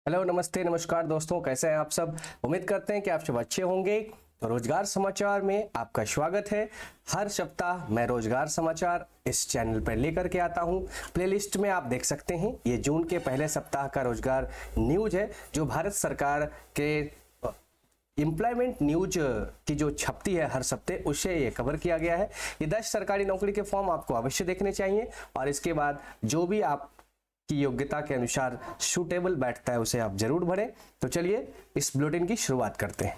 Hello, नमस्ते, नमस्कार दोस्तों, कैसे हैं आप सब। उम्मीद करते हैं कि आप सब अच्छे होंगे। तो रोजगार समाचार में आपका स्वागत है। हर सप्ताह मैं रोजगार समाचार इस चैनल पर लेकर के आता हूं। प्लेलिस्ट में आप देख सकते हैं, ये जून के पहले सप्ताह का रोजगार न्यूज है, जो भारत सरकार के एम्प्लॉयमेंट न्यूज की जो छपती है हर सप्ते, उससे ये कवर किया गया है। ये 10 सरकारी नौकरी के फॉर्म आपको अवश्य देखने चाहिए और इसके बाद जो भी आप की योग्यता के अनुसार सूटेबल बैठता है उसे आप जरूर भरें। तो चलिए इस बुलेटिन की शुरुआत करते हैं।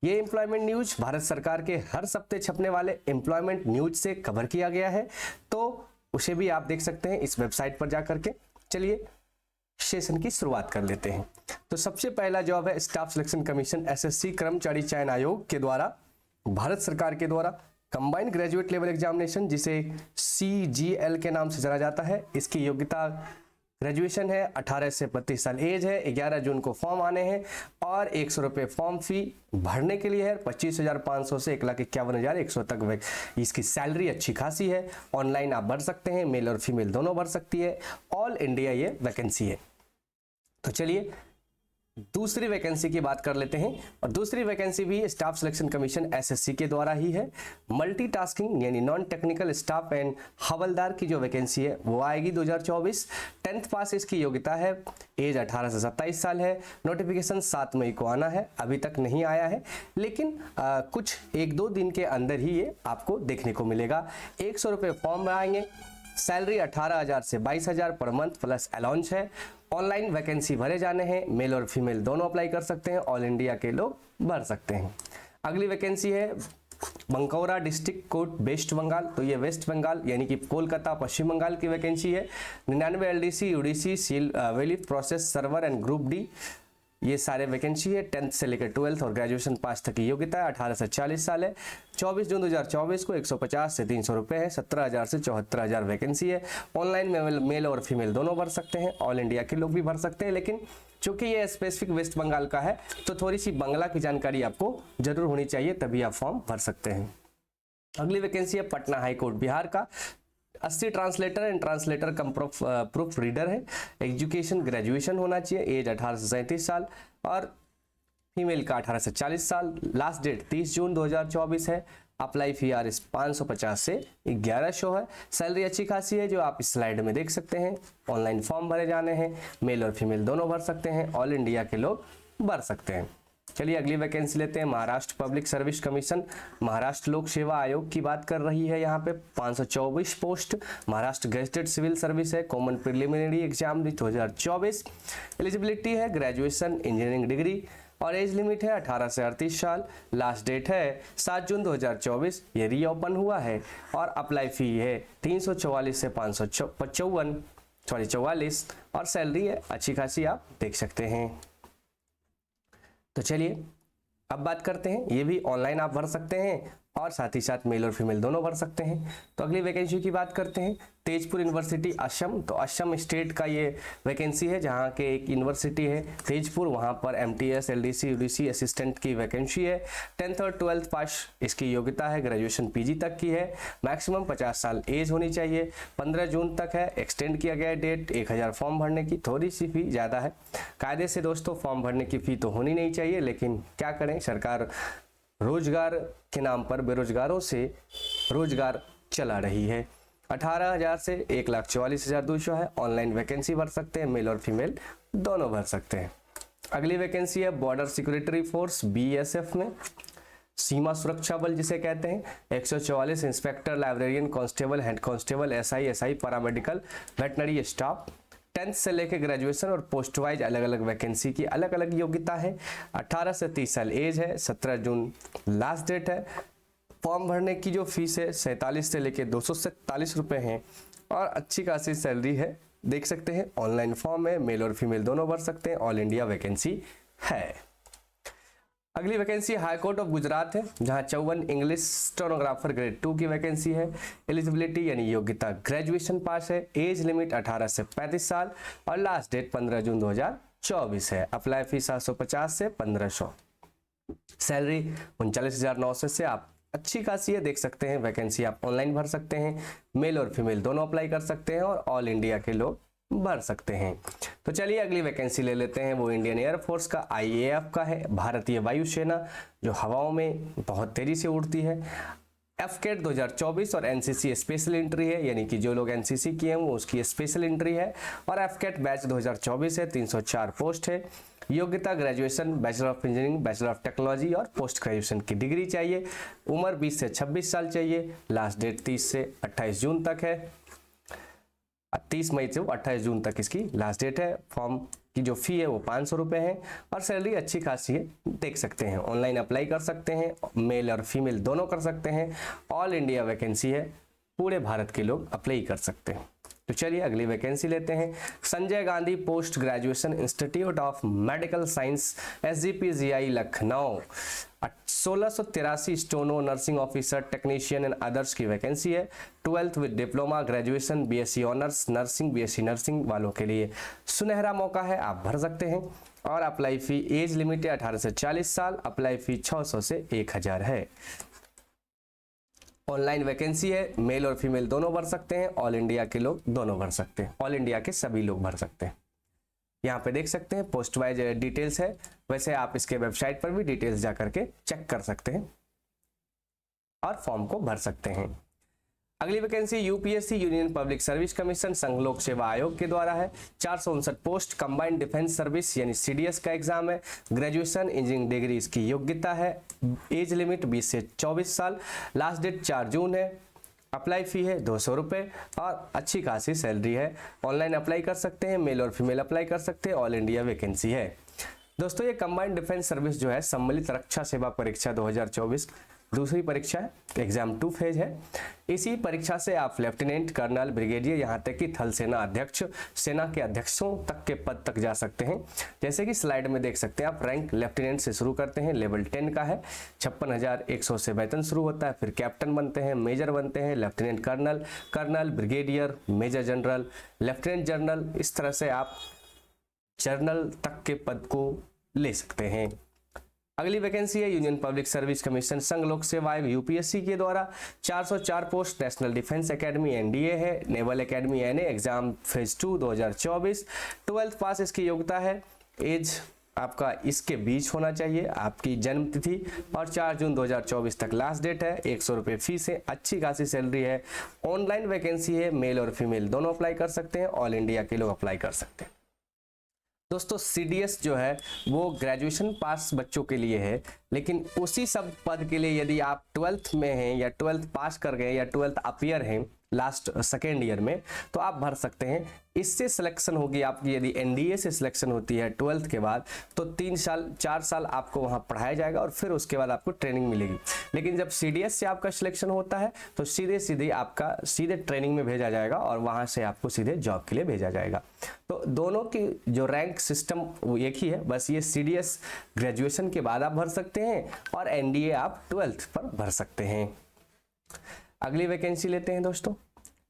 ये एम्प्लॉयमेंट न्यूज भारत सरकार के हर सप्ते छपने वाले एम्प्लॉयमेंट न्यूज से कवर किया गया है, तो उसे भी आप देख सकते हैं इस वेबसाइट पर जाकर के। चलिए सेशन की शुरुआत कर लेते हैं। तो सबसे पहला जॉब है स्टाफ सिलेक्शन कमीशन एसएससी कर्मचारी चयन आयोग के द्वारा, भारत सरकार के द्वारा कंबाइंड ग्रेजुएट लेवल एग्जामिनेशन, जिसे CGL के नाम से जाना जाता है। इसकी योग्यता ग्रेजुएशन है, 18 से 32 साल एज है। 11 जून को फॉर्म आने हैं और 100 रुपये फॉर्म फी भरने के लिए है। 25,500 से 1,51,100 तक इसकी सैलरी अच्छी खासी है। ऑनलाइन आप भर सकते हैं, मेल और फीमेल दोनों भर सकती है। ऑल इंडिया ये वैकेंसी है। तो चलिए दूसरी वैकेंसी की बात कर लेते हैं और दूसरी वैकेंसी भी स्टाफ सिलेक्शन कमीशन एसएससी के द्वारा ही है। मल्टीटास्किंग यानी नॉन टेक्निकल स्टाफ एंड हवलदार की जो वैकेंसी है वो आएगी 2024। 10th पास इसकी योग्यता है। एज 18 से 27 साल है। नोटिफिकेशन 7 मई को आना है, अभी तक नहीं आया है, लेकिन कुछ 1-2 दिन के अंदर ही ये आपको देखने को मिलेगा। 100 रुपये फॉर्म आएंगे। सैलरी 18,000 से 22,000 पर मंथ प्लस अलाउंस है। ऑनलाइन वैकेंसी भरे जाने हैं, मेल और फीमेल दोनों अप्लाई कर सकते हैं। ऑल इंडिया के लोग भर सकते हैं। अगली वैकेंसी है बंकौरा डिस्ट्रिक्ट कोर्ट वेस्ट बंगाल। तो ये वेस्ट बंगाल यानी कि कोलकाता पश्चिम बंगाल की वैकेंसी है। 99 LDC UDC सील वेली process server and group D, ये सारे वैकेंसी है। 10th से लेकर 12th और ग्रेजुएशन पास तक की योग्यता है। 18 से 40 साल है। 24 जून 2024 को 150 से 300 रुपये है। 17,000 से 74,000 वैकेंसी है। ऑनलाइन में मेल और फीमेल दोनों भर सकते हैं। ऑल इंडिया के लोग भी भर सकते हैं, लेकिन चूंकि ये स्पेसिफिक वेस्ट बंगाल का है तो थोड़ी सी बांग्ला की जानकारी आपको जरूर होनी चाहिए, तभी आप फॉर्म भर सकते हैं। अगली वैकेंसी है पटना हाईकोर्ट बिहार का। 80 translator and translator come proof reader है। एजुकेशन ग्रेजुएशन होना चाहिए। एज 18 से 37 साल और फीमेल का 18 से 40 साल। लास्ट डेट 30 जून 2024 है। अप्लाई फी RS 550 से 1100 है। सैलरी अच्छी खासी है, जो आप इस स्लाइड में देख सकते हैं। ऑनलाइन फॉर्म भरे जाने हैं, मेल और फीमेल दोनों भर सकते हैं। ऑल इंडिया के लोग भर सकते हैं। चलिए अगली वैकेंसी लेते हैं। Maharashtra public service commission, Maharashtra लोक सेवा आयोग की बात कर रही है। यहाँ पे 524 post. Maharashtra gazetted civil service है। Common preliminary exam 2024। एलिजिबिलिटी है ग्रेजुएशन इंजीनियरिंग डिग्री और एज लिमिट है 18 से 38 साल। लास्ट डेट है 7 जून 2024। ये रीओपन हुआ है और अप्लाई फी है 344 से 544 और सैलरी है अच्छी खासी, आप देख सकते हैं। तो चलिए अब बात करते हैं, ये भी ऑनलाइन आप भर सकते हैं और साथ ही साथ मेल और फीमेल दोनों भर सकते हैं। तो अगली वैकेंसी की बात करते हैं। तेजपुर यूनिवर्सिटी असम। तो असम स्टेट का ये वैकेंसी है, जहाँ के एक यूनिवर्सिटी है तेजपुर, वहाँ पर MTS LDC UDC असिस्टेंट की वैकेंसी है। 10th और 12th पास इसकी योग्यता है। ग्रेजुएशन PG तक की है। मैक्सिमम 50 साल एज होनी चाहिए। 15 जून तक है। एक्सटेंड किया गया है डेट। 1,000 फॉर्म भरने की, थोड़ी सी फी ज़्यादा है। कायदे से दोस्तों फॉर्म भरने की फ़ी तो होनी नहीं चाहिए, लेकिन क्या करें, सरकार रोजगार के नाम पर बेरोजगारों से रोजगार चला रही है। 18,000 से 1,44,200 है। ऑनलाइन वैकेंसी भर सकते हैं, मेल और फीमेल दोनों भर सकते हैं। अगली वैकेंसी है बॉर्डर सिक्योरिटी फोर्स BSF में, सीमा सुरक्षा बल जिसे कहते हैं। 144 inspector, librarian, constable, head constable, SI paramedical, veterinary staff. 10th से लेकर ग्रेजुएशन और पोस्ट वाइज अलग अलग वैकेंसी की अलग अलग योग्यता है। 18 से 30 साल एज है। 17 जून लास्ट डेट है। फॉर्म भरने की जो फीस है 47 से लेकर 247 रुपये हैं और अच्छी खासी सैलरी है, देख सकते हैं। ऑनलाइन फॉर्म है, मेल और फीमेल दोनों भर सकते हैं। ऑल इंडिया वैकेंसी है। अगली vacancy high court of Gujarat है, जहां 54 इंग्लिश स्टेनोग्राफर ग्रेड 2 की वैकेंसी है। एलिजिबिलिटी यानी योग्यता ग्रेजुएशन पास है। एज लिमिट 18 से 35 साल और लास्ट डेट 15 जून 2024 है। अप्लाई फीस 750 से 1500। सैलरी 39,900 से आप अच्छी खासी है, देख सकते हैं। वैकेंसी आप ऑनलाइन भर सकते हैं। मेल और फीमेल दोनों अप्लाई कर सकते हैं और ऑल इंडिया के लोग भर सकते हैं। तो चलिए अगली वैकेंसी ले लेते हैं, वो इंडियन एयरफोर्स का IAF का है, भारतीय वायुसेना, जो हवाओं में बहुत तेजी से उड़ती है। एफकेट 2024 और एनसीसी स्पेशल एंट्री है, यानी कि जो लोग एनसीसी किए हैं वो उसकी स्पेशल एंट्री है। और एफकेट बैच 2024 है, 304 पोस्ट है। योग्यता graduation, bachelor of engineering, bachelor of technology और पोस्ट ग्रेजुएशन की डिग्री चाहिए। उम्र 20 से 26 साल चाहिए। लास्ट डेट 30 से 28 जून तक है, 30 मई से 28 जून तक इसकी लास्ट डेट है। फॉर्म की जो फी है वो 500 रुपये है और सैलरी अच्छी खासी है, देख सकते हैं। ऑनलाइन अप्लाई कर सकते हैं, मेल और फीमेल दोनों कर सकते हैं। ऑल इंडिया वैकेंसी है, पूरे भारत के लोग अप्लाई कर सकते हैं। तो चलिए अगली वैकेंसी लेते हैं। Sanjay Gandhi post graduation institute of medical science SGPGI Lucknow, 1683 steno nursing officer technician and others की वैकेंसी है। 12th with diploma, graduation, BSc honours nursing, BSc nursing वालों के लिए सुनहरा मौका है, आप भर सकते हैं। और अप्लाई फी, एज लिमिट है 18 से 40 साल, अप्लाई फी 600 से 1000 है। ऑनलाइन वैकेंसी है, मेल और फीमेल दोनों भर सकते हैं। ऑल इंडिया के लोग दोनों भर सकते हैं, ऑल इंडिया के सभी लोग भर सकते हैं। यहाँ पे देख सकते हैं पोस्ट वाइज डिटेल्स है, वैसे आप इसके वेबसाइट पर भी डिटेल्स जा करके चेक कर सकते हैं और फॉर्म को भर सकते हैं। अगली vacancy UPSC union public service commission संघ लोक सेवा आयोग के द्वारा है। 459 पोस्ट, कंबाइंड डिफेंस सर्विस यानी CDS का एग्जाम है। ग्रेजुएशन इंजीनियरिंग डिग्री इसकी योग्यता है। एज लिमिट 20 से 24 साल, लास्ट डेट 4 जून है। अप्लाई फी है 200 रुपये और अच्छी खासी सैलरी है। ऑनलाइन अप्लाई कर सकते हैं, मेल और फीमेल अप्लाई कर सकते हैं। ऑल इंडिया वैकेंसी है। दोस्तों ये कंबाइंड डिफेंस सर्विस जो है सम्मिलित रक्षा सेवा परीक्षा 2024 दूसरी परीक्षा है, एग्जाम 2 फेज है। इसी परीक्षा से आप लेफ्टिनेंट, कर्नल, ब्रिगेडियर, यहाँ तक कि थल सेना अध्यक्ष, सेना के अध्यक्षों तक के पद तक जा सकते हैं। जैसे कि स्लाइड में देख सकते हैं आप, रैंक लेफ्टिनेंट से शुरू करते हैं, लेवल 10 का है, 56,100 से वेतन शुरू होता है। फिर कैप्टन बनते हैं, मेजर बनते हैं, lieutenant colonel, colonel, brigadier, major general, lieutenant general, इस तरह से आप जनरल तक के पद को ले सकते हैं। अगली वैकेंसी है यूनियन पब्लिक सर्विस कमीशन संघ लोक सेवा आयोग UPSC के द्वारा 404 post, national defence academy NDA है, naval academy NA, exam phase 2 2024। 12th पास इसकी योग्यता है। एज आपका इसके बीच होना चाहिए, आपकी जन्म तिथि, और 4 जून 2024 तक लास्ट डेट है। 100 रुपये फीस है, अच्छी खासी सैलरी है। ऑनलाइन वैकेंसी है, मेल और फीमेल दोनों अप्लाई कर सकते हैं। ऑल इंडिया के लोग अप्लाई कर सकते हैं। दोस्तों CDS जो है वो ग्रेजुएशन पास बच्चों के लिए है, लेकिन उसी सब पद के लिए यदि आप 12th में हैं या 12th पास कर गए या 12th अपियर हैं लास्ट सेकेंड ईयर में, तो आप भर सकते हैं। इससे सिलेक्शन होगी आपकी, यदि NDA से सिलेक्शन होती है 12th के बाद, तो 4 साल आपको वहाँ पढ़ाया जाएगा और फिर उसके बाद आपको ट्रेनिंग मिलेगी। लेकिन जब CDS से आपका सिलेक्शन होता है तो सीधे आपका सीधे ट्रेनिंग में भेजा जाएगा और वहाँ से आपको सीधे जॉब के लिए भेजा जाएगा। तो दोनों की जो रैंक सिस्टम वो एक ही है, बस ये CDS ग्रेजुएशन के बाद आप भर सकते हैं और NDA आप 12th पर भर सकते हैं। अगली वैकेंसी लेते हैं दोस्तों।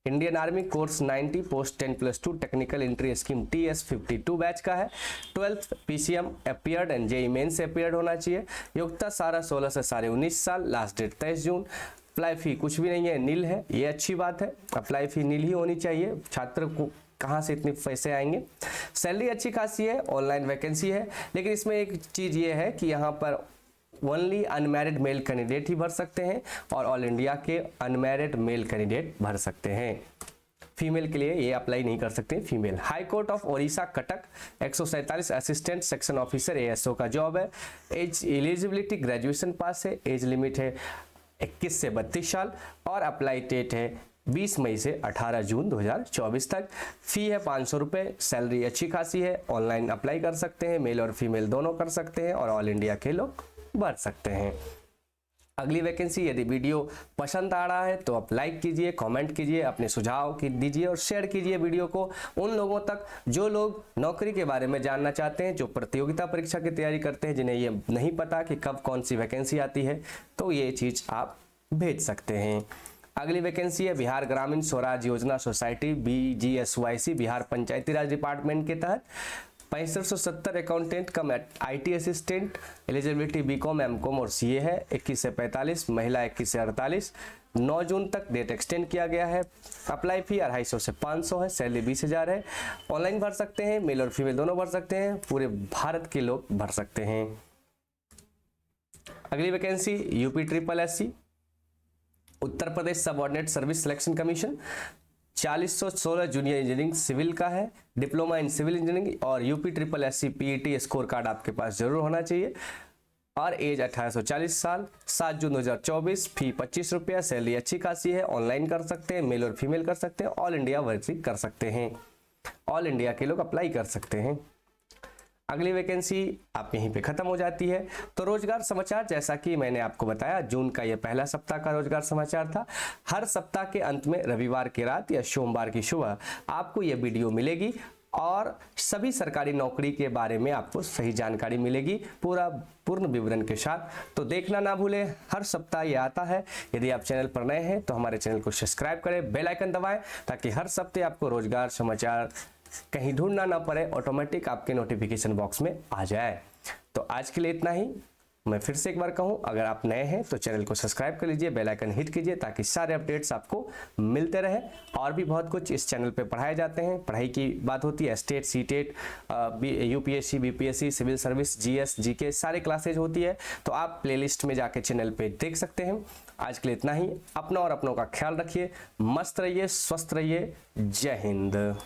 Indian army course 90 post 10+2 technical entry scheme TS52 batch का है। 12th PCM appeared and JEE main से अपीयर्ड होना चाहिए। योग्यता 16 से 19 साल, लास्ट डेट 23 जून। अप्लाई फी कुछ भी नहीं है, नील है, ये अच्छी बात है। अप्लाई फी नील ही होनी चाहिए, छात्र को कहाँ से इतने पैसे आएंगे। सैलरी अच्छी खासी है, ऑनलाइन वैकेंसी है, लेकिन इसमें एक चीज़ ये है कि यहाँ पर ओनली अनमैरिड मेल कैंडिडेट ही भर सकते हैं और ऑल इंडिया के अनमैरिड मेल कैंडिडेट भर सकते हैं। फीमेल के लिए ये अप्लाई नहीं कर सकते female. High court of Odisha Cuttack 147 assistant section officer ASO का जॉब है। एज एलिजिबिलिटी ग्रेजुएशन पास है, एज लिमिट है 21 से 32 साल और अप्लाई डेट है 20 मई से 18 जून 2024 तक। फी है 500 रुपये, सैलरी अच्छी खासी है। ऑनलाइन अप्लाई कर सकते हैं, मेल और फीमेल दोनों कर सकते हैं और ऑल इंडिया के लोग भर सकते हैं। अगली वैकेंसी, यदि वीडियो पसंद आ रहा है तो आप लाइक कीजिए, कमेंट कीजिए, अपने सुझाव दीजिए और शेयर कीजिए वीडियो को उन लोगों तक जो लोग नौकरी के बारे में जानना चाहते हैं, जो प्रतियोगिता परीक्षा की तैयारी करते हैं, जिन्हें ये नहीं पता कि कब कौन सी वैकेंसी आती है, तो ये चीज़ आप भेज सकते हैं। अगली वैकेंसी है Bihar Gramin Swaraj Yojana society BGSYC, Bihar Panchayati Raj department के तहत 6570 accountant cum IT assistant, eligibility BCom, MCom और CA है। 21 से 45, महिला 21 से 48। 9 जून तक डेट एक्सटेंड किया गया है। अप्लाई फी 250 से 500 है। सैलरी 20,000 है। ऑनलाइन भर सकते हैं, मेल और फीमेल दोनों भर सकते हैं। पूरे भारत के लोग भर सकते हैं। अगली vacancy UP SSSC, Uttar Pradesh subordinate service selection commission, 4016 junior engineering civil का है। डिप्लोमा इन सिविल इंजीनियरिंग और UP SSSC PET score card आपके पास जरूर होना चाहिए और एज 18 से 40 साल। 7 जून 2024, फी 25 रुपया। सैलरी अच्छी खासी है। ऑनलाइन कर सकते हैं, मेल और फीमेल कर सकते हैं। ऑल इंडिया वर्किंग कर सकते हैं। ऑल इंडिया के लोग अप्लाई कर सकते हैं। अगली वैकेंसी आप यहीं पे खत्म हो जाती है। तो रोजगार समाचार, जैसा कि मैंने आपको बताया, जून का ये पहला सप्ताह का रोजगार समाचार था। हर सप्ताह के अंत में रविवार की रात या सोमवार की सुबह आपको ये वीडियो मिलेगी और सभी सरकारी नौकरी के बारे में आपको सही जानकारी मिलेगी, पूर्ण विवरण के साथ। तो देखना ना भूलें, हर सप्ताह ये आता है। यदि आप चैनल पर नए हैं तो हमारे चैनल को सब्सक्राइब करें, बेल आइकन दबाएं, ताकि हर सप्ताह आपको रोजगार समाचार कहीं ढूंढना ना पड़े, ऑटोमेटिक आपके नोटिफिकेशन बॉक्स में आ जाए। तो आज के लिए इतना ही। मैं फिर से एक बार कहूं, अगर आप नए हैं तो चैनल को सब्सक्राइब कर लीजिए, बेल आइकन हिट कीजिए, ताकि सारे अपडेट्स आपको मिलते रहे। और भी बहुत कुछ इस चैनल पे पढ़ाए जाते हैं। पढ़ाई की बात होती है, STET, CTET, UPSC, BPSC, civil service, GS, GK सारे क्लासेज होती है। तो आप प्लेलिस्ट में जाके चैनल पे देख सकते हैं। आज के लिए इतना ही। अपना और अपनों का ख्याल रखिए, मस्त रहिए, स्वस्थ रहिए। जय हिंद।